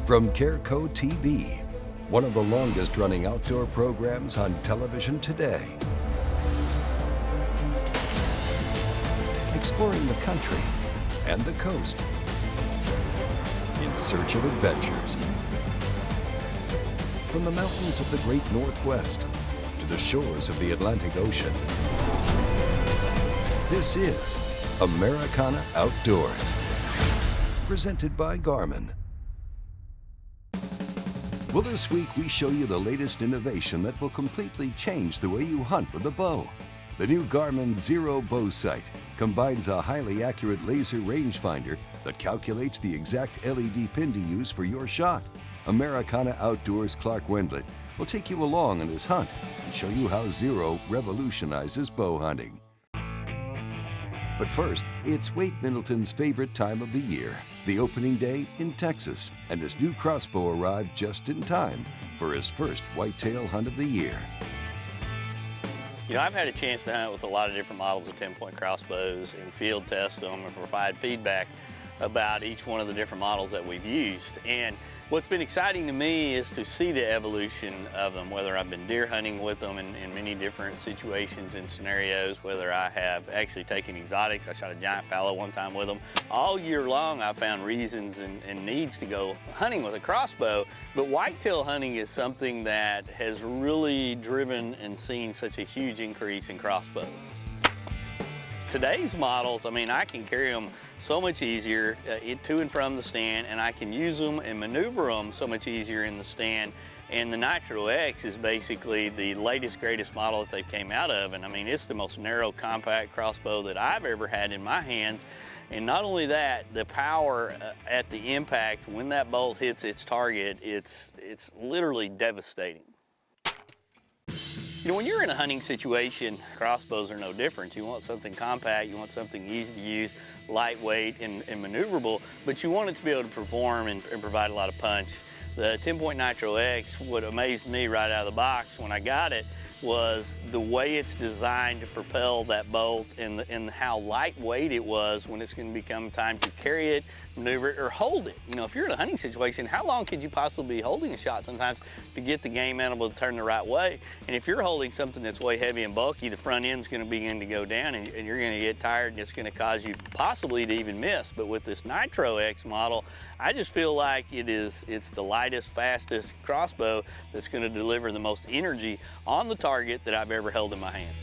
From Careco TV, one of the longest-running outdoor programs on television today. Exploring the country and the coast in search of adventures. From the mountains of the great Northwest to the shores of the Atlantic Ocean. This is Americana Outdoors, presented by Garmin. Well, this week we show you the latest innovation that will completely change the way you hunt with a bow. The new Garmin Zero bow sight combines a highly accurate laser rangefinder that calculates the exact LED pin to use for your shot. Americana Outdoors Clark Wendlandt will take you along on his hunt and show you how Zero revolutionizes bow hunting. But first, it's Wade Middleton's favorite time of the year, the opening day in Texas, and his new crossbow arrived just in time for his first whitetail hunt of the year. You know, I've had a chance to hunt with a lot of different models of 10-point crossbows and field test them and provide feedback about each one of the different models that we've used. And what's been exciting to me is to see the evolution of them, whether I've been deer hunting with them in many different situations and scenarios, whether I have actually taken exotics. I shot a giant fallow one time with them. All year long, I've found reasons and needs to go hunting with a crossbow, but whitetail hunting is something that has really driven and seen such a huge increase in crossbows. Today's models, I mean, I can carry them so much easier to and from the stand, and I can use them and maneuver them so much easier in the stand. And the Nitro X is basically the latest, greatest model that they came out of. And I mean, it's the most narrow, compact crossbow that I've ever had in my hands. And not only that, the power at the impact, when that bolt hits its target, it's literally devastating. You know, when you're in a hunting situation, crossbows are no different. You want something compact, you want something easy to use, lightweight and maneuverable, but you want it to be able to perform and provide a lot of punch. The 10-point Nitro X, what amazed me right out of the box when I got it was the way it's designed to propel that bolt and how lightweight it was when it's going to become time to carry it, maneuver it, or hold it. You know, if you're in a hunting situation, how long could you possibly be holding a shot sometimes to get the game animal to turn the right way? And if you're holding something that's way heavy and bulky, the front end's going to begin to go down and you're going to get tired, and it's going to cause you possibly to even miss. But with this Nitro X model, I just feel like it's the lightest, fastest crossbow that's going to deliver the most energy on the target that I've ever held in my hand.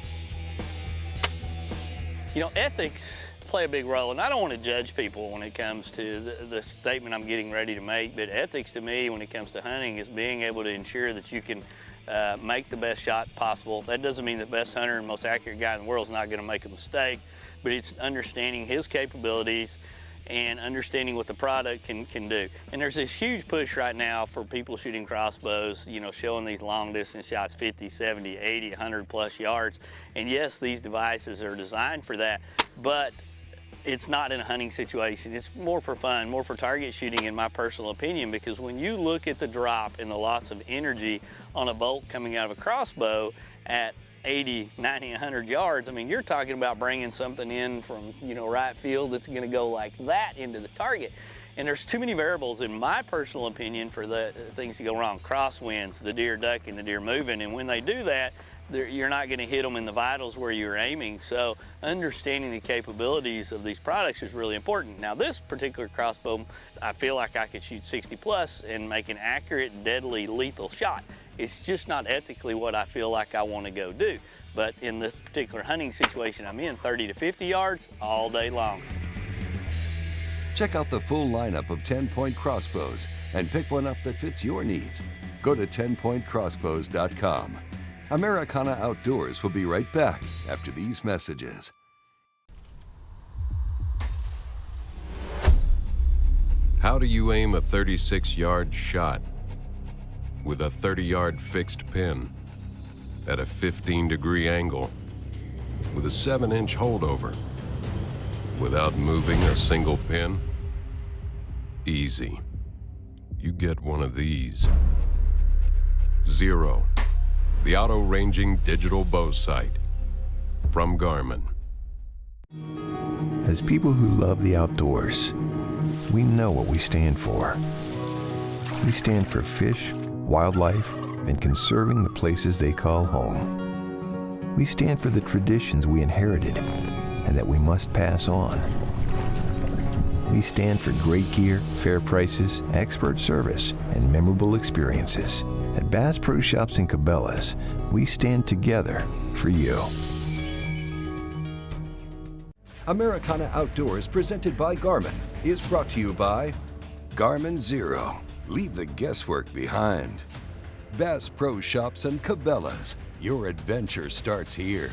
You know, ethics play a big role, and I don't want to judge people when it comes to the statement I'm getting ready to make, but ethics to me when it comes to hunting is being able to ensure that you can make the best shot possible. That doesn't mean the best hunter and most accurate guy in the world is not going to make a mistake, but it's understanding his capabilities and understanding what the product can do. And there's this huge push right now for people shooting crossbows, you know, showing these long distance shots, 50, 70, 80, 100 plus yards. And yes, these devices are designed for that, but it's not in a hunting situation. It's more for fun, more for target shooting in my personal opinion, because when you look at the drop and the loss of energy on a bolt coming out of a crossbow at 80, 90, 100 yards, I mean, you're talking about bringing something in from, you know, right field that's gonna go like that into the target. And there's too many variables, in my personal opinion, for the things to go wrong. Crosswinds, the deer ducking, the deer moving, and when they do that, you're not gonna hit them in the vitals where you're aiming. So understanding the capabilities of these products is really important. Now, this particular crossbow, I feel like I could shoot 60 plus and make an accurate, deadly, lethal shot. It's just not ethically what I feel like I want to go do. But in this particular hunting situation I'm in, 30 to 50 yards all day long. Check out the full lineup of 10-point crossbows and pick one up that fits your needs. Go to 10pointcrossbows.com. Americana Outdoors will be right back after these messages. How do you aim a 36-yard shot with a 30-yard fixed pin at a 15-degree angle with a 7-inch holdover without moving a single pin? Easy. You get one of these. Zero, the auto-ranging digital bow sight from Garmin. As people who love the outdoors, we know what we stand for. We stand for fish, wildlife, and conserving the places they call home. We stand for the traditions we inherited and that we must pass on. We stand for great gear, fair prices, expert service, and memorable experiences. At Bass Pro Shops and Cabela's, we stand together for you. Americana Outdoors, presented by Garmin, is brought to you by Garmin Zero. Leave the guesswork behind. Bass Pro Shops and Cabela's. Your adventure starts here.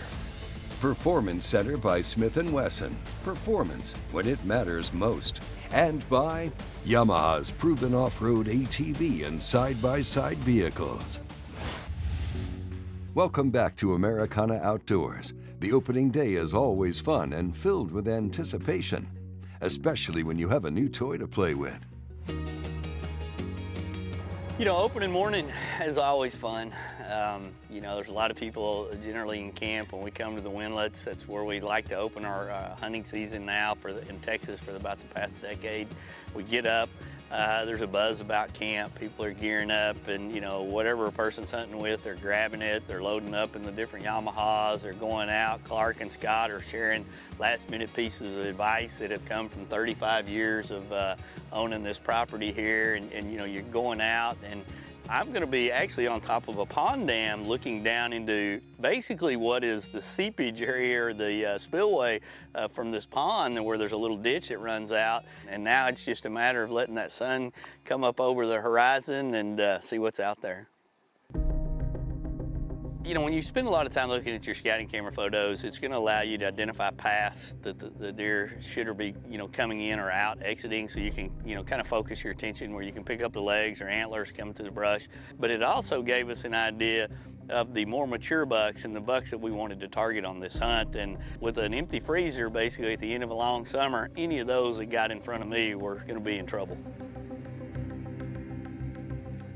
Performance Center by Smith&Wesson. Performance when it matters most. And by Yamaha's proven off-road ATV and side-by-side vehicles. Welcome back to Americana Outdoors. The opening day is always fun and filled with anticipation, especially when you have a new toy to play with. You know, opening morning is always fun. You know, there's a lot of people generally in camp when we come to the windlets. That's where we like to open our hunting season now in Texas for about the past decade. We get up, there's a buzz about camp. People are gearing up and, you know, whatever a person's hunting with, they're grabbing it, they're loading up in the different Yamahas, they're going out. Clark and Scott are sharing last minute pieces of advice that have come from 35 years of owning this property here. And you know, you're going out, and I'm going to be actually on top of a pond dam looking down into basically what is the seepage area or the spillway from this pond, where there's a little ditch that runs out. And now it's just a matter of letting that sun come up over the horizon and see what's out there. You know, when you spend a lot of time looking at your scouting camera photos, it's going to allow you to identify paths that the deer should or be, you know, coming in or out, exiting, so you can, you know, kind of focus your attention where you can pick up the legs or antlers coming through the brush. But it also gave us an idea of the more mature bucks and the bucks that we wanted to target on this hunt. And with an empty freezer, basically at the end of a long summer, any of those that got in front of me were going to be in trouble.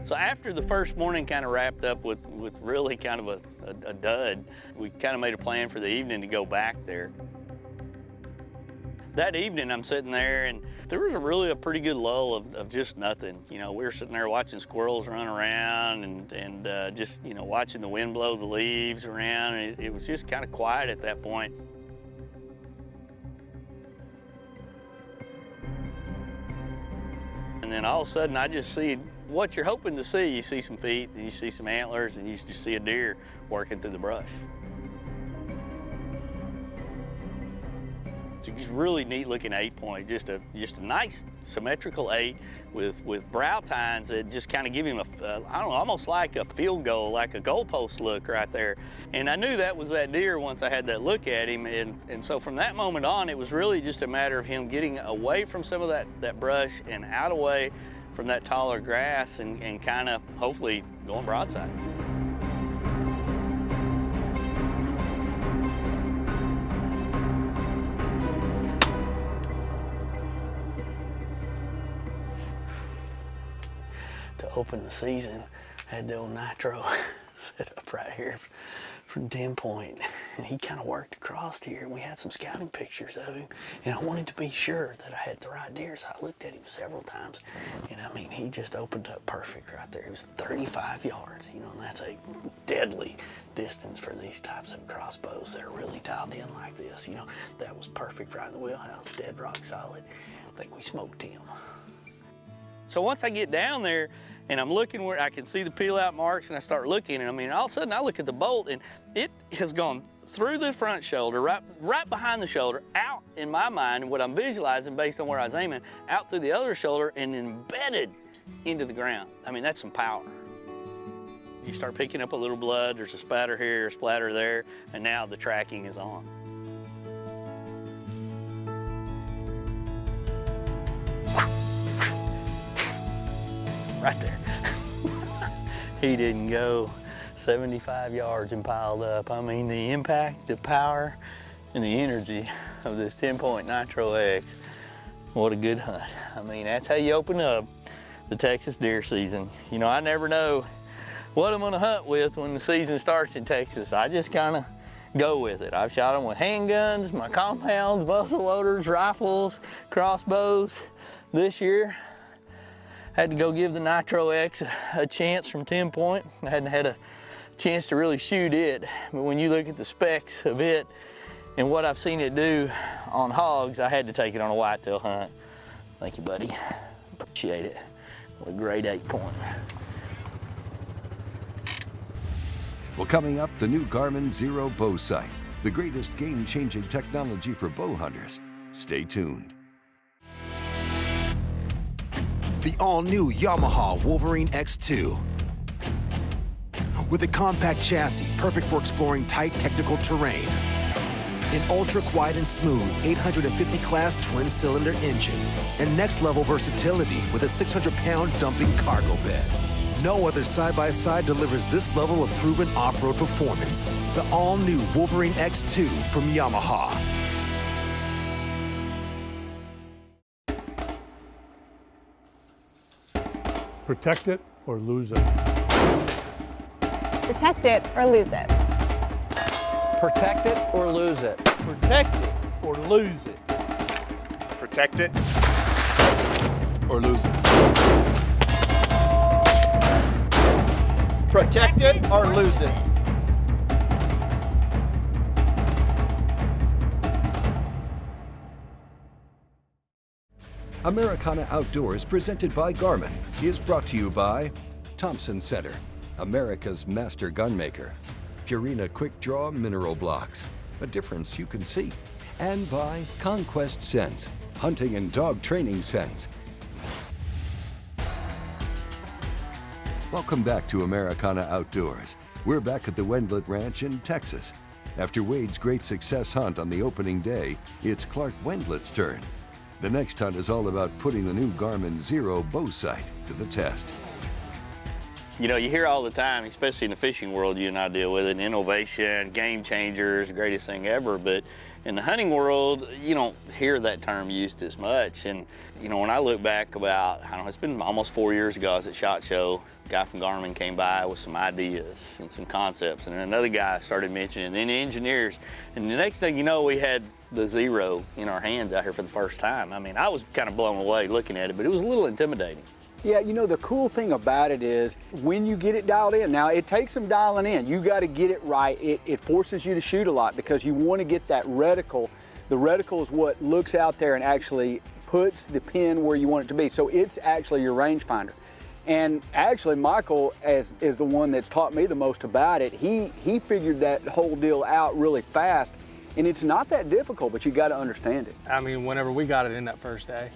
So after the first morning kind of wrapped up with really kind of a dud, we kind of made a plan for the evening to go back there. That evening I'm sitting there, and there was a pretty good lull of just nothing. You know, we were sitting there watching squirrels run around and just, you know, watching the wind blow the leaves around. And it was just kind of quiet at that point. And then all of a sudden I just see what you're hoping to see. You see some feet, and you see some antlers, and you just see a deer working through the brush. It's a really neat looking 8-point, just a nice symmetrical 8 with brow tines that just kind of give him I don't know, almost like a field goal, like a goalpost look right there. And I knew that was that deer once I had that look at him. And so from that moment on, it was really just a matter of him getting away from some of that brush and out away from that taller grass and kind of hopefully going broadside. To open the season, I had the old nitro set up right here from 10-point, and he kind of worked across here, and we had some scouting pictures of him, and I wanted to be sure that I had the right deer, so I looked at him several times, and I mean, he just opened up perfect right there. It was 35 yards, you know, and that's a deadly distance for these types of crossbows that are really dialed in like this. You know, that was perfect right in the wheelhouse, dead rock solid. I think we smoked him. So once I get down there, and I'm looking where I can see the peel out marks, and I start looking, and I mean, all of a sudden I look at the bolt, and it has gone through the front shoulder, right behind the shoulder, out in my mind, and what I'm visualizing based on where I was aiming, out through the other shoulder and embedded into the ground. I mean, that's some power. You start picking up a little blood, there's a spatter here, a splatter there, and now the tracking is on. Right there. He didn't go 75 yards and piled up. I mean, the impact, the power, and the energy of this 10-point Nitro X. What a good hunt. I mean, that's how you open up the Texas deer season. You know, I never know what I'm gonna hunt with when the season starts in Texas. I just kinda go with it. I've shot them with handguns, my compounds, muzzle loaders, rifles, crossbows. This year, Had to go give the Nitro X a chance from 10 point. I hadn't had a chance to really shoot it, but when you look at the specs of it and what I've seen it do on hogs, I had to take it on a whitetail hunt. Thank you, buddy. Appreciate it. What a great 8 point. Well, coming up, the new Garmin Zero bow sight, the greatest game-changing technology for bow hunters. Stay tuned. The all-new Yamaha Wolverine X2. With a compact chassis perfect for exploring tight technical terrain. An ultra-quiet and smooth 850 class twin-cylinder engine. And next-level versatility with a 600-pound dumping cargo bed. No other side-by-side delivers this level of proven off-road performance. The all-new Wolverine X2 from Yamaha. Protect it or lose it. Protect it or lose it. Protect it or lose it. Protect it or lose it. Protect it or lose it. Protect it or lose it. Americana Outdoors, presented by Garmin, is brought to you by Thompson Center, America's master gunmaker, Purina Quick Draw Mineral Blocks, a difference you can see, and by Conquest Scents, hunting and dog training scents. Welcome back to Americana Outdoors. We're back at the Wendlandt Ranch in Texas. After Wade's great success hunt on the opening day, it's Clark Wendlandt's turn. The next hunt is all about putting the new Garmin Zero bow sight to the test. You know, you hear all the time, especially in the fishing world, you and I deal with it, innovation, game changers, greatest thing ever, but in the hunting world, you don't hear that term used as much. And, you know, when I look back about, I don't know, it's been almost 4 years ago, I was at SHOT Show, a guy from Garmin came by with some ideas and some concepts, and then another guy started mentioning, and then the engineers, and the next thing you know, we had the Zero in our hands out here for the first time. I mean, I was kind of blown away looking at it, but it was a little intimidating. Yeah, you know, the cool thing about it is when you get it dialed in, now it takes some dialing in. You got to get it right. It forces you to shoot a lot because you want to get that reticle. The reticle is what looks out there and actually puts the pin where you want it to be. So it's actually your rangefinder. And actually, Michael, is the one that's taught me the most about it. He figured that whole deal out really fast. And it's not that difficult, but you got to understand it. I mean, whenever we got it in that first day,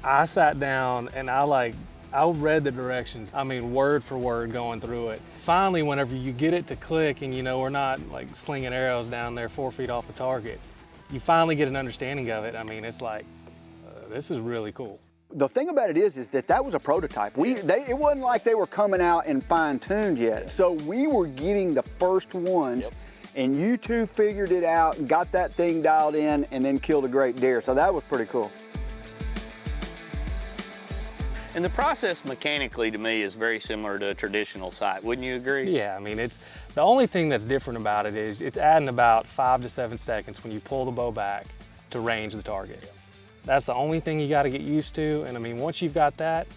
I sat down and I read the directions. I mean, word for word going through it. Finally, whenever you get it to click and you know we're not like slinging arrows down there 4 feet off the target, you finally get an understanding of it. I mean, it's like, this is really cool. The thing about it is that was a prototype. It wasn't like they were coming out and fine-tuned yet. So we were getting the first ones. Yep. And you two figured it out and got that thing dialed in and then killed a great deer. So that was pretty cool. And the process mechanically to me is very similar to a traditional sight, wouldn't you agree? Yeah, I mean, it's the only thing that's different about it is it's adding about 5 to 7 seconds when you pull the bow back to range the target. That's the only thing you got to get used to. And I mean, once you've got that,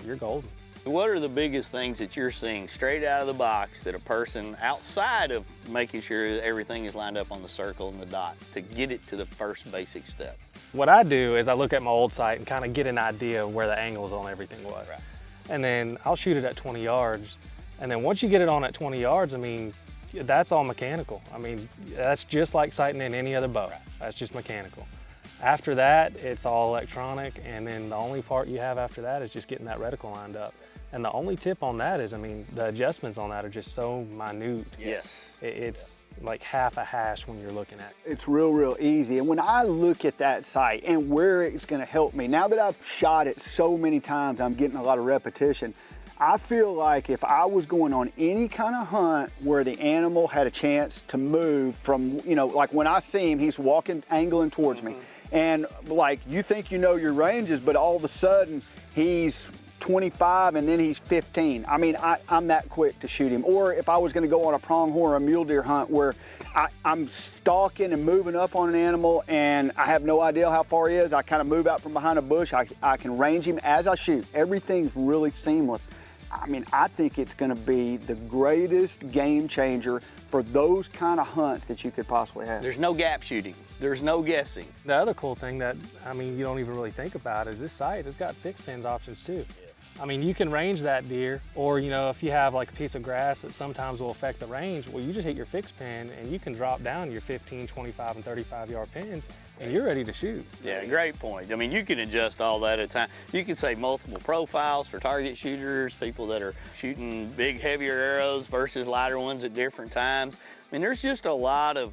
you're golden. What are the biggest things that you're seeing straight out of the box that a person outside of making sure that everything is lined up on the circle and the dot to get it to the first basic step? What I do is I look at my old sight and kind of get an idea of where the angles on everything was. Right. And then I'll shoot it at 20 yards. And then once you get it on at 20 yards, I mean, that's all mechanical. I mean, that's just like sighting in any other bow. Right. That's just mechanical. After that, it's all electronic. And then the only part you have after that is just getting that reticle lined up. And the only tip on that is, I mean, the adjustments on that are just so minute. Yes. It's like half a hash when you're looking at it. It's real easy. And when I look at that sight and where it's gonna help me, now that I've shot it so many times, I'm getting a lot of repetition. I feel like if I was going on any kind of hunt where the animal had a chance to move from, you know, like when I see him, he's walking, angling towards me. And like, you think you know your ranges, but all of a sudden he's 25 and then he's 15. I mean, I'm that quick to shoot him. Or if I was gonna go on a pronghorn or a mule deer hunt where I'm stalking and moving up on an animal and I have no idea how far he is, I kind of move out from behind a bush, I can range him as I shoot. Everything's really seamless. I mean, I think it's gonna be the greatest game changer for those kind of hunts that you could possibly have. There's no gap shooting. There's no guessing. The other cool thing that, I mean, you don't even really think about is this sight has got fixed pins options too. I mean, you can range that deer, or, you know, if you have like a piece of grass that sometimes will affect the range, well, you just hit your fixed pin and you can drop down your 15, 25, and 35-yard pins and you're ready to shoot. Yeah, great point. I mean, you can adjust all that at a time. You can say multiple profiles for target shooters, people that are shooting big, heavier arrows versus lighter ones at different times. I mean, there's just a lot of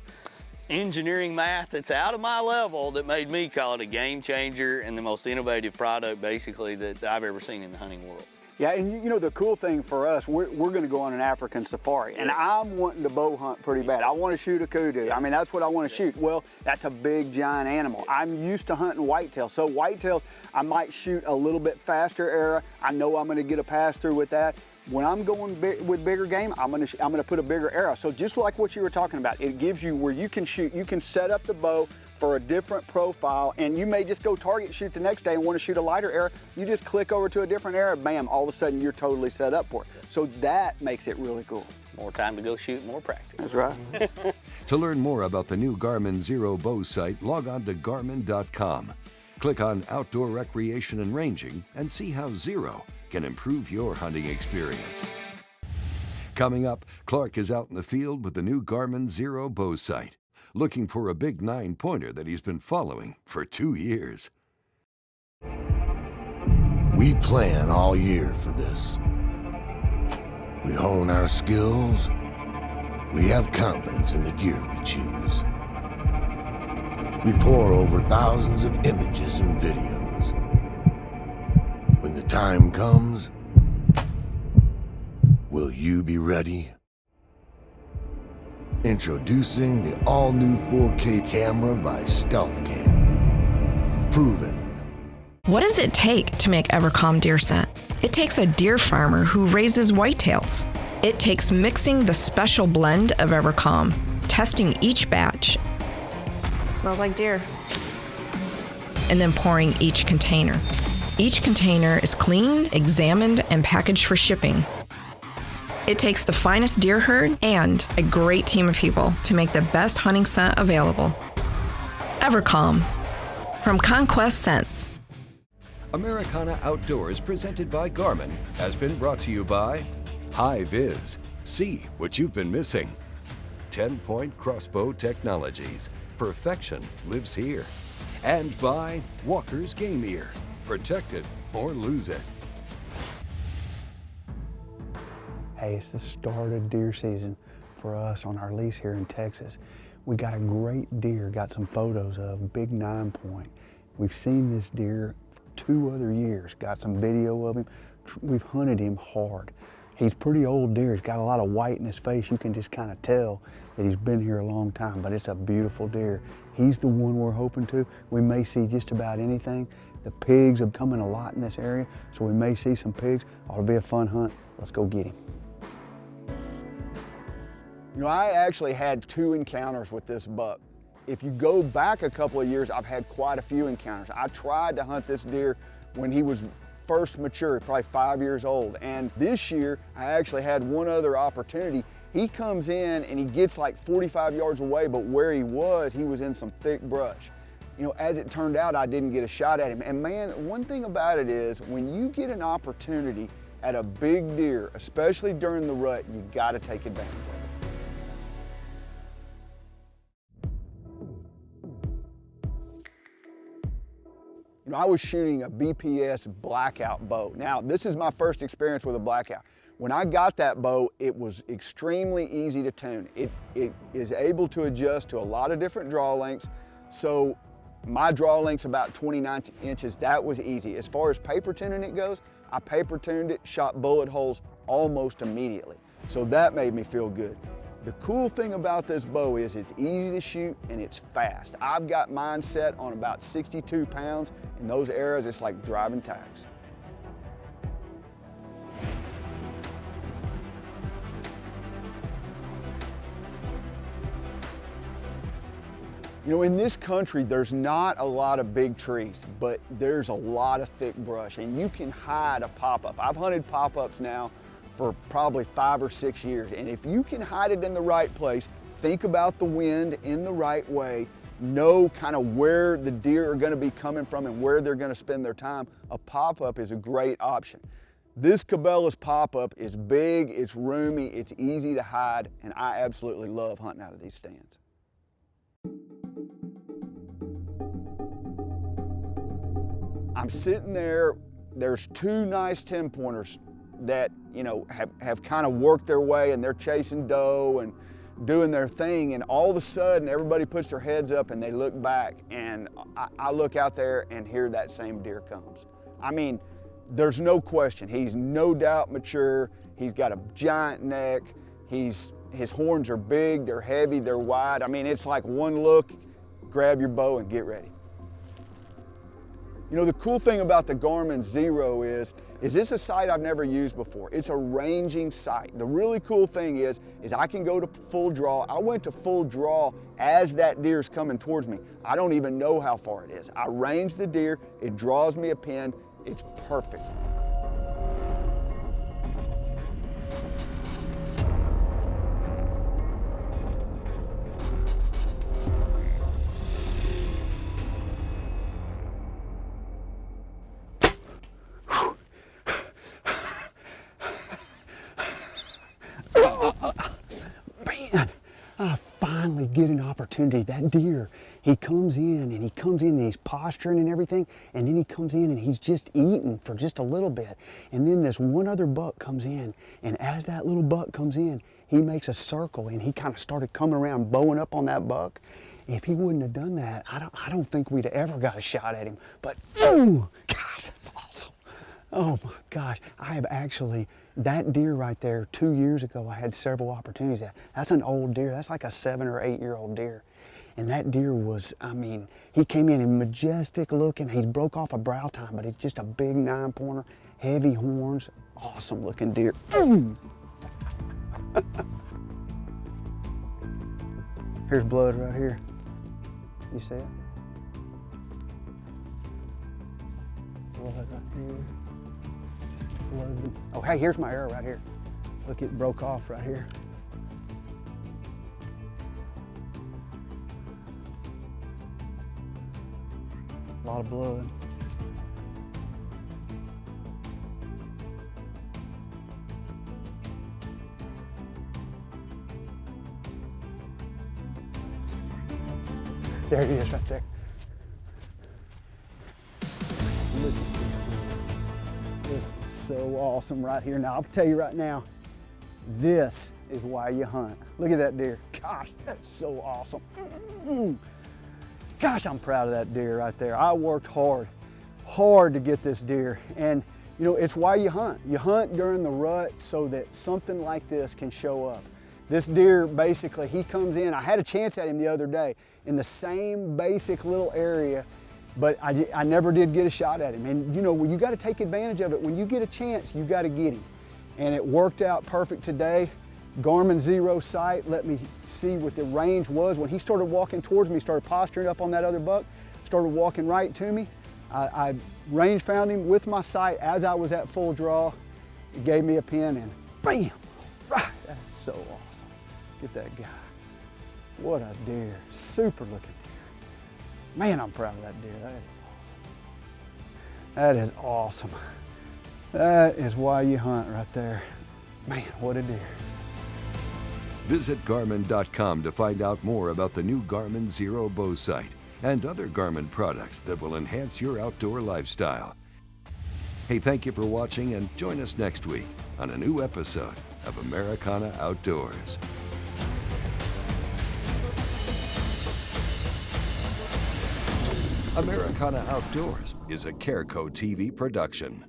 engineering math that's out of my level that made me call it a game changer and the most innovative product basically that I've ever seen in the hunting world. Yeah, and you know, the cool thing for us, we're going to go on an African safari, and I'm wanting to bow hunt pretty bad. I want to shoot a kudu. I mean, that's what I want to shoot. Well, that's a big, giant animal. I'm used to hunting whitetail, so whitetails, I might shoot a little bit faster arrow. I know I'm going to get a pass through with that. When I'm going with bigger game, I'm gonna put a bigger arrow. So just like what you were talking about, it gives you where you can shoot, you can set up the bow for a different profile, and you may just go target shoot the next day and want to shoot a lighter arrow. You just click over to a different arrow, bam, all of a sudden you're totally set up for it. So that makes it really cool. More time to go shoot, more practice. That's right. To learn more about the new Garmin Zero Bow Sight, log on to Garmin.com. Click on Outdoor Recreation and Ranging and see how Zero can improve your hunting experience. Coming up, Clark is out in the field with the new Garmin Zero Bow Sight, looking for a big 9-pointer that he's been following for 2 years. We plan all year for this. We hone our skills. We have confidence in the gear we choose. We pour over thousands of images and videos. When the time comes, will you be ready? Introducing the all-new 4K camera by Stealth Cam. Proven. What does it take to make EverCalm deer scent? It takes a deer farmer who raises whitetails. It takes mixing the special blend of EverCalm, testing each batch. Smells like deer. And then pouring each container. Each container is cleaned, examined, and packaged for shipping. It takes the finest deer herd and a great team of people to make the best hunting scent available. EverCalm, from Conquest Scents. Americana Outdoors, presented by Garmin, has been brought to you by High Viz. See what you've been missing. 10-Point Crossbow Technologies. Perfection lives here. And by Walker's Game Ear. Protect it or lose it. Hey, it's the start of deer season for us on our lease here in Texas. We got a great deer, got some photos of, big 9-point. We've seen this deer for 2 other years, got some video of him. We've hunted him hard. He's pretty old deer, he's got a lot of white in his face. You can just kind of tell that he's been here a long time, but it's a beautiful deer. He's the one we're hoping to. We may see just about anything. The pigs are coming a lot in this area, so we may see some pigs. Ought to be a fun hunt. Let's go get him. You know, I actually had 2 encounters with this buck. If you go back a couple of years, I've had quite a few encounters. I tried to hunt this deer when he was first mature, probably 5 years old. And this year, I actually had one other opportunity. He comes in and he gets like 45 yards away, but where he was in some thick brush. You know, as it turned out, I didn't get a shot at him. And man, one thing about it is when you get an opportunity at a big deer, especially during the rut, you gotta take advantage of it. You know, I was shooting a BPS blackout bow. Now, this is my first experience with a blackout. When I got that bow, it was extremely easy to tune. It is able to adjust to a lot of different draw lengths. So my draw length's about 29 inches. That was easy. As far as paper tuning it goes, I paper tuned it, shot bullet holes almost immediately. So that made me feel good. The cool thing about this bow is it's easy to shoot and it's fast. I've got mine set on about 62 pounds, and those arrows, it's like driving tacks. You know, in this country, there's not a lot of big trees, but there's a lot of thick brush, and you can hide a pop-up. I've hunted pop-ups now for probably 5 or 6 years, and if you can hide it in the right place, think about the wind in the right way, know kind of where the deer are gonna be coming from and where they're gonna spend their time, a pop-up is a great option. This Cabela's pop-up is big, it's roomy, it's easy to hide, and I absolutely love hunting out of these stands. I'm sitting there, there's 2 nice 10-pointers that, you know, have kind of worked their way, and they're chasing doe and doing their thing, and all of a sudden everybody puts their heads up and they look back, and I look out there and here that same deer comes. I mean, there's no question, he's no doubt mature, he's got a giant neck, his horns are big, they're heavy, they're wide. I mean, it's like one look, grab your bow and get ready. You know, the cool thing about the Garmin Zero is this is a sight I've never used before. It's a ranging sight. The really cool thing is I can go to full draw. I went to full draw as that deer's coming towards me. I don't even know how far it is. I range the deer, it draws me a pin, it's perfect. Man, I finally get an opportunity. That deer, he comes in and he's posturing and everything, and then he comes in and he's just eating for just a little bit. And then this one other buck comes in, and as that little buck comes in, he makes a circle and he kind of started coming around bowing up on that buck. If he wouldn't have done that, I don't think we'd have ever got a shot at him. But, ooh, gosh, that's awesome. Oh my gosh, I have actually, that deer right there 2 years ago, I had several opportunities at. That's an old deer, that's like a 7 or 8 year old deer. And that deer was, I mean, he came in and majestic looking, he broke off a brow tine, but he's just a big 9-pointer, heavy horns, awesome looking deer. Here's blood right here. You see it? Blood right here. Blood. Oh, hey, here's my arrow right here. Look, it broke off right here. A lot of blood. There he is right there. Look at this. This is so awesome right here. Now, I'll tell you right now, this is why you hunt. Look at that deer. Gosh, that's so awesome. Gosh, I'm proud of that deer right there. I worked hard to get this deer. And you know, it's why you hunt. You hunt during the rut so that something like this can show up. This deer, basically, he comes in. I had a chance at him the other day in the same basic little area, but I never did get a shot at him. And you know, you got to take advantage of it. When you get a chance, you got to get him. And it worked out perfect today. Garmin Zero sight let me see what the range was. When he started walking towards me, started posturing up on that other buck, started walking right to me. I range found him with my sight as I was at full draw. It gave me a pin and bam, right. That's so awesome. Get that guy. What a deer, super looking deer. Man, I'm proud of that deer, that is awesome. That is awesome. That is why you hunt right there. Man, what a deer. Visit Garmin.com to find out more about the new Garmin Zero bow sight and other Garmin products that will enhance your outdoor lifestyle. Hey, thank you for watching, and join us next week on a new episode of Americana Outdoors. Americana Outdoors is a Careco TV production.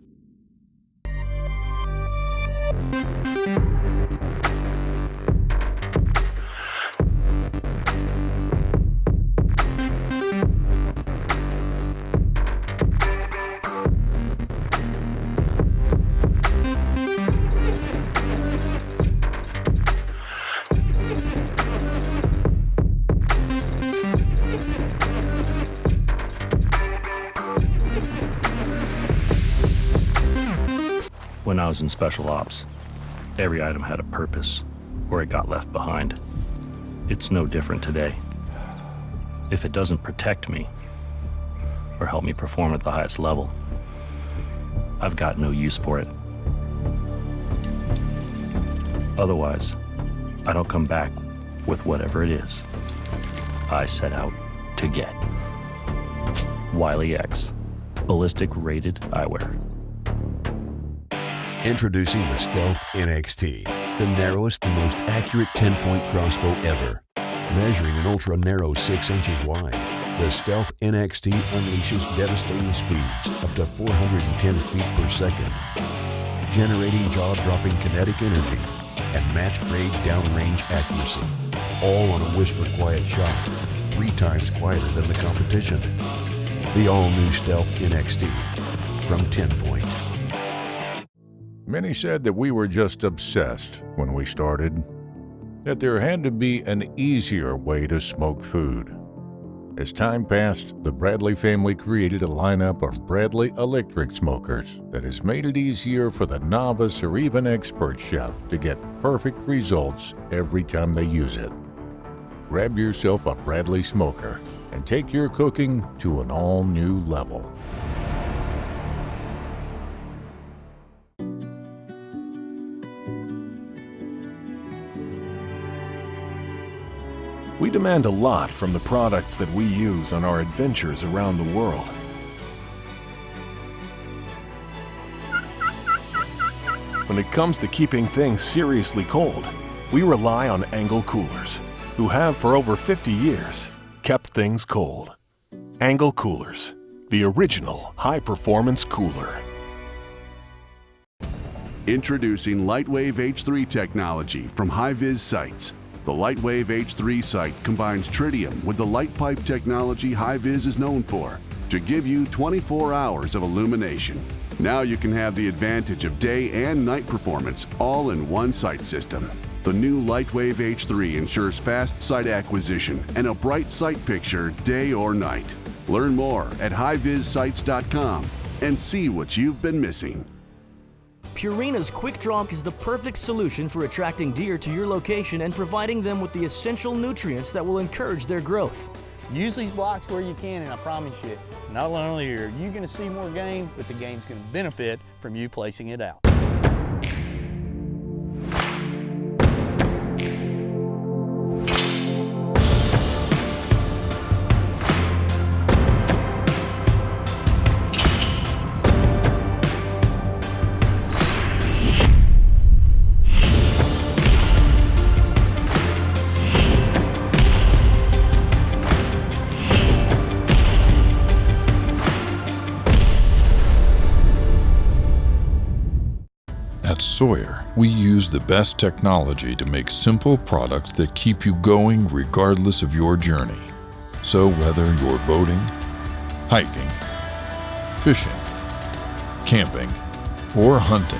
When I was in special ops, every item had a purpose, or it got left behind. It's no different today. If it doesn't protect me or help me perform at the highest level, I've got no use for it. Otherwise, I don't come back with whatever it is I set out to get. Wiley X, ballistic rated eyewear. Introducing the Stealth NXT, the narrowest and most accurate 10-point crossbow ever. Measuring an ultra-narrow 6 inches wide, the Stealth NXT unleashes devastating speeds up to 410 feet per second, generating jaw-dropping kinetic energy and match-grade downrange accuracy, all on a whisper-quiet shot, 3 times quieter than the competition. The all-new Stealth NXT from 10 Point. Many said that we were just obsessed when we started, that there had to be an easier way to smoke food. As time passed, the Bradley family created a lineup of Bradley electric smokers that has made it easier for the novice or even expert chef to get perfect results every time they use it. Grab yourself a Bradley smoker and take your cooking to an all-new level. We demand a lot from the products that we use on our adventures around the world. When it comes to keeping things seriously cold, we rely on Angle Coolers, who have for over 50 years kept things cold. Angle Coolers, the original high-performance cooler. Introducing Lightwave H3 technology from High-Vis Sights. The Lightwave H3 sight combines tritium with the light pipe technology High-Vis is known for to give you 24 hours of illumination. Now you can have the advantage of day and night performance all in one sight system. The new Lightwave H3 ensures fast sight acquisition and a bright sight picture day or night. Learn more at highvissights.com and see what you've been missing. Purina's Quick Draw is the perfect solution for attracting deer to your location and providing them with the essential nutrients that will encourage their growth. Use these blocks where you can, and I promise you, not only are you going to see more game, but the game's going to benefit from you placing it out. At Sawyer, we use the best technology to make simple products that keep you going regardless of your journey. So whether you're boating, hiking, fishing, camping, or hunting,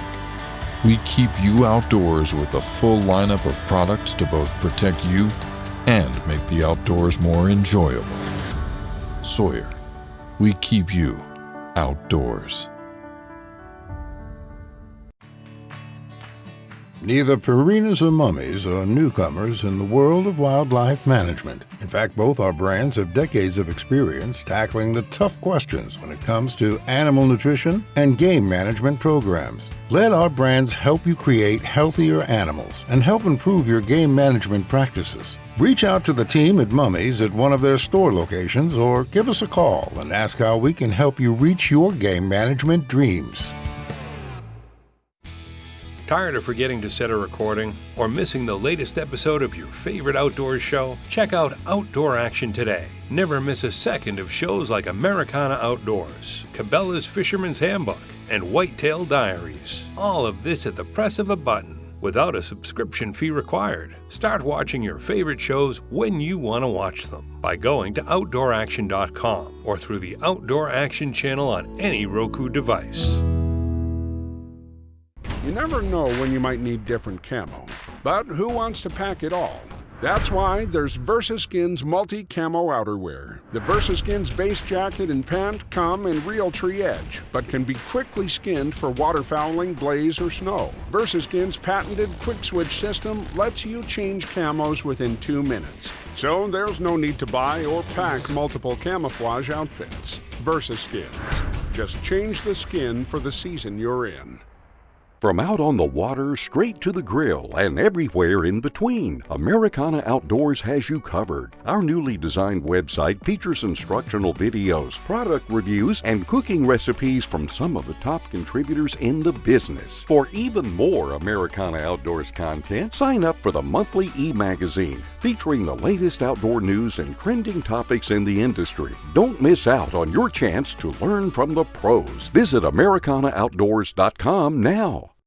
we keep you outdoors with a full lineup of products to both protect you and make the outdoors more enjoyable. Sawyer, we keep you outdoors. Neither Purinas or Mummies are newcomers in the world of wildlife management. In fact, both our brands have decades of experience tackling the tough questions when it comes to animal nutrition and game management programs. Let our brands help you create healthier animals and help improve your game management practices. Reach out to the team at Mummies at one of their store locations or give us a call and ask how we can help you reach your game management dreams. Tired of forgetting to set a recording or missing the latest episode of your favorite outdoors show? Check out Outdoor Action today. Never miss a second of shows like Americana Outdoors, Cabela's Fisherman's Handbook, and Whitetail Diaries. All of this at the press of a button, without a subscription fee required. Start watching your favorite shows when you want to watch them by going to OutdoorAction.com or through the Outdoor Action channel on any Roku device. You never know when you might need different camo, but who wants to pack it all? That's why there's VersaSkin's multi-camo outerwear. The VersaSkin's base jacket and pant come in Realtree Edge, but can be quickly skinned for waterfowling, blaze, or snow. VersaSkin's patented quick switch system lets you change camos within 2 minutes. So there's no need to buy or pack multiple camouflage outfits. VersaSkins. Just change the skin for the season you're in. From out on the water, straight to the grill, and everywhere in between, Americana Outdoors has you covered. Our newly designed website features instructional videos, product reviews, and cooking recipes from some of the top contributors in the business. For even more Americana Outdoors content, sign up for the monthly e-magazine, featuring the latest outdoor news and trending topics in the industry. Don't miss out on your chance to learn from the pros. Visit AmericanaOutdoors.com now.